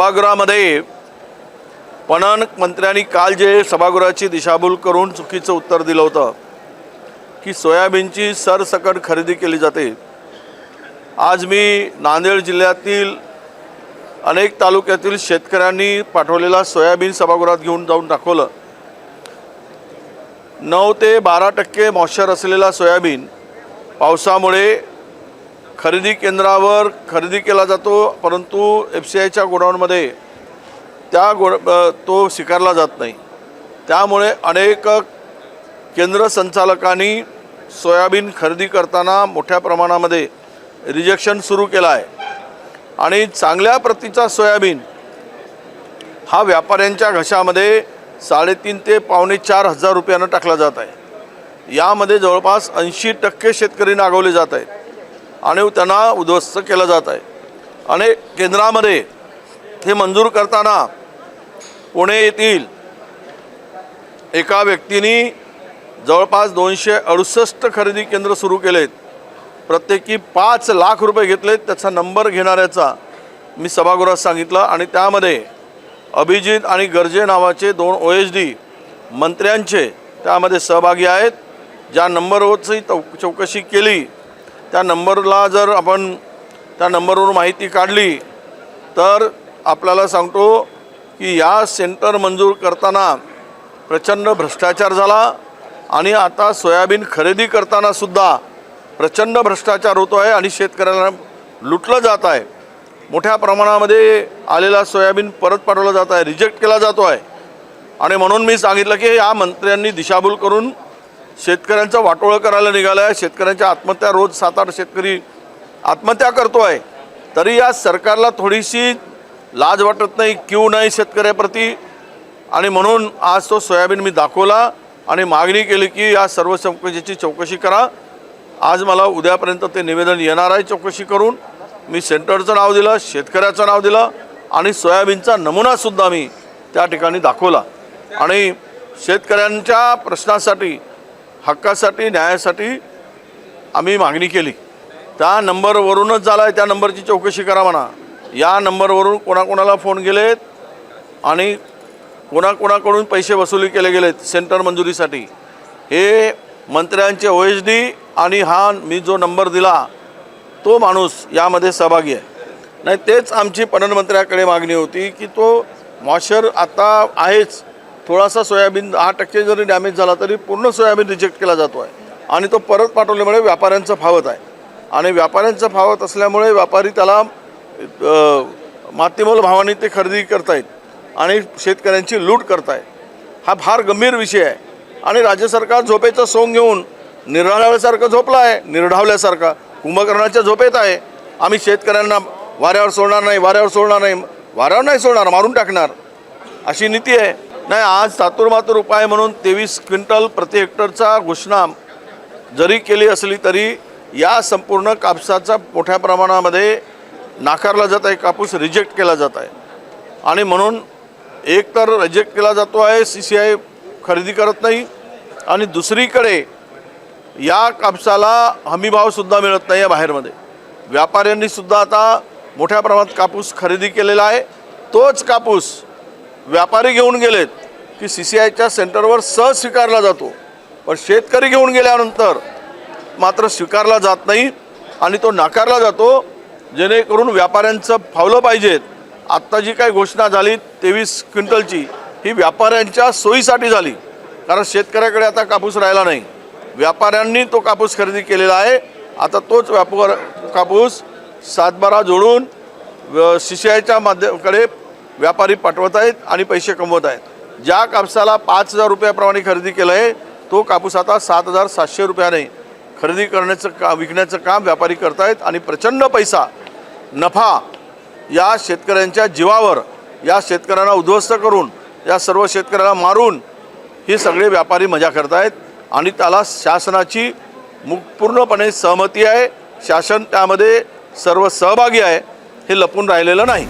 सभागृहामध्ये पणन मंत्र्यांनी काल जे सभागृहाची दिशाभूल करून चुकीचं उत्तर दिलं होतं की सोयाबीनची सरसकट खरेदी केली जाते। आज मी नांदेड जिल्ह्यातील अनेक तालुक्यातील शेतकऱ्यांनी पाठवलेला सोयाबीन सभागृहात घेऊन जाऊन दाखवलं। 9 ते 12% मॉइश्चर असलेला सोयाबीन पावसामुळे खरेदी केंद्रावर खरेदी केला जातो, परंतु FCIच्या गोडाऊनमध्ये तो स्वीकारला जात नाही। त्यामुळे अनेक केंद्र संचालकांनी सोयाबीन खरेदी करताना मोठ्या प्रमाणामध्ये रिजेक्शन सुरू केलं आहे आणि चांगल्या प्रतीचा सोयाबीन हा व्यापाऱ्यांच्या घशामध्ये 3.5 ते पावणे 4 हजार रुपयांना टाकला जात आहे। यामध्ये जवळपास 80% शेतकरी नागवले जात आहेत आणि त्यांना उद्ध्वस्त केलं जात आहे। अनेक केंद्रामध्ये हे मंजूर करताना पुणे येथील एका व्यक्तीने जवळपास 268 खरेदी केंद्र सुरू केलेत, प्रत्येकी 5 लाख रुपये घेतलेत। त्याचा नंबर घेणाऱ्याचा मी सभागृहात सांगितलं आणि त्यामध्ये अभिजित आणि गर्जे नावाचे 2 OSD मंत्र्यांचे त्यामध्ये सहभागी आहेत। ज्या नंबरवरची चौकशी केली त्या नंबरला जर आपण त्या नंबरवर माहिती काढली तर आपल्याला सांगतो की या सेंटर मंजूर करताना प्रचंड भ्रष्टाचार झाला आणि आता सोयाबीन खरेदी करताना सुद्धा प्रचंड भ्रष्टाचार होतो आहे आणि शेतकऱ्यांना लुटलं जात आहे। मोठ्या प्रमाणामध्ये आलेला सोयाबीन परत पाठवला जात आहे, रिजेक्ट केला जातो आहे आणि म्हणून मी सांगितलं की या मंत्र्यांनी दिशाभूल करून शेतकऱ्यांचं वाटोळं करायला निघालं आहे। शेतकऱ्यांच्या आत्महत्या रोज 7-8 शेतकरी आत्महत्या करतो आहे, तरी या सरकारला थोडीशी लाज वाटत नाही, क्यू नाही शेतकऱ्याप्रती आणि म्हणून आज तो सोयाबीन मी दाखवला आणि मागणी केली की या सर्व चौकशीची चौकशी करा। आज मला उद्यापर्यंत ते निवेदन येणार आहे चौकशी करून। मी सेंटरचं नाव दिलं, शेतकऱ्याचं नाव दिलं आणि सोयाबीनचा नमुनासुद्धा मी त्या ठिकाणी दाखवला आणि शेतकऱ्यांच्या प्रश्नासाठी, हक्कासाठी, न्यायासाठी आम्ही मागणी केली। त्या नंबरवरूनच झाला आहे, त्या नंबरची चौकशी करा म्हणा। या नंबरवरून कोणाकोणाला फोन गेलेत आणि कोणाकोणाकडून पैसे वसुली केले गेलेत सेंटर मंजुरीसाठी, हे मंत्र्यांचे OSD आणि हा मी जो नंबर दिला तो माणूस यामध्ये सहभागी आहे। नाही तेच आमची पणन मंत्र्याकडे मागणी होती की तो मॉइश्चर आता आहेच, थोडासा सोयाबीन 10% जरी डॅमेज झाला तरी पूर्ण सोयाबीन रिजेक्ट केला जातो आहे आणि तो परत पाठवल्यामुळे व्यापाऱ्यांचं फावत आहे आणि व्यापाऱ्यांचं फावत असल्यामुळे व्यापारी त्याला मातीमोल भावाने ते खरेदी करतायत आणि शेतकऱ्यांची लूट करतायत। हा फार गंभीर विषय आहे आणि राज्य सरकार झोपेचं सोंग घेऊन निर्ढावल्यासारखं झोपलं आहे, निर्ढावल्यासारखं कुंभकर्णाच्या झोपेत आहे। आम्ही शेतकऱ्यांना वाऱ्यावर सोडणार नाही, वाऱ्यावर सोडणार नाही, वाऱ्यावर नाही सोडणार, मारून टाकणार अशी नीती आहे। नाही आज तातुरमातुर उपाय म्हणून 23 क्विंटल प्रति हेक्टरचा घोषणा जरी केली असली तरी या संपूर्ण कापसाचा मोठ्या प्रमाणामध्ये नाकारला जात आहे, कापूस रिजेक्ट केला जात आहे आणि म्हणून एक तर रिजेक्ट केला जातो आहे, CCI खरेदी करत नाही आणि दुसरीकडे या कापसाला हमीभावसुद्धा मिळत नाही आहे बाहेरमध्ये। व्यापाऱ्यांनीसुद्धा आता मोठ्या प्रमाणात कापूस खरेदी केलेला आहे, तोच कापूस व्यापारी घेऊन गेलेत की CCIच्या सेंटरवर सहज स्वीकारला जातो, पण शेतकरी घेऊन गेल्यानंतर मात्र स्वीकारला जात नाही आणि तो नाकारला जातो, जेणेकरून व्यापाऱ्यांचं फावलं पाहिजेत। आत्ता जी काही घोषणा झाली 23 क्विंटलची ही व्यापाऱ्यांच्या सोयीसाठी झाली, कारण शेतकऱ्याकडे आता कापूस राहिला नाही, व्यापाऱ्यांनी तो कापूस खरेदी केलेला आहे। आता तोच कापूस 7-12 जोडून CCIच्या माध्यमाकडे व्यापारी पाठवत आहेत आणि पैसे कमवत आहेत। ज्या कापसाला 5,000 रुपयाप्रमाणे खरेदी केलं आहे तो कापूस आता 7,700 रुपयाने खरेदी करण्याचं विकण्याचं काम व्यापारी करत आहेत आणि प्रचंड पैसा नफा या शेतकऱ्यांच्या जीवावर, या शेतकऱ्यांना उद्ध्वस्त करून, या सर्व शेतकऱ्यांना मारून हे सगळे व्यापारी मजा करत आहेत आणि त्याला शासनाची पूर्णपणे सहमती आहे। शासन त्यामध्ये सर्व सहभागी आहे, हे लपून राहिलेलं नाही।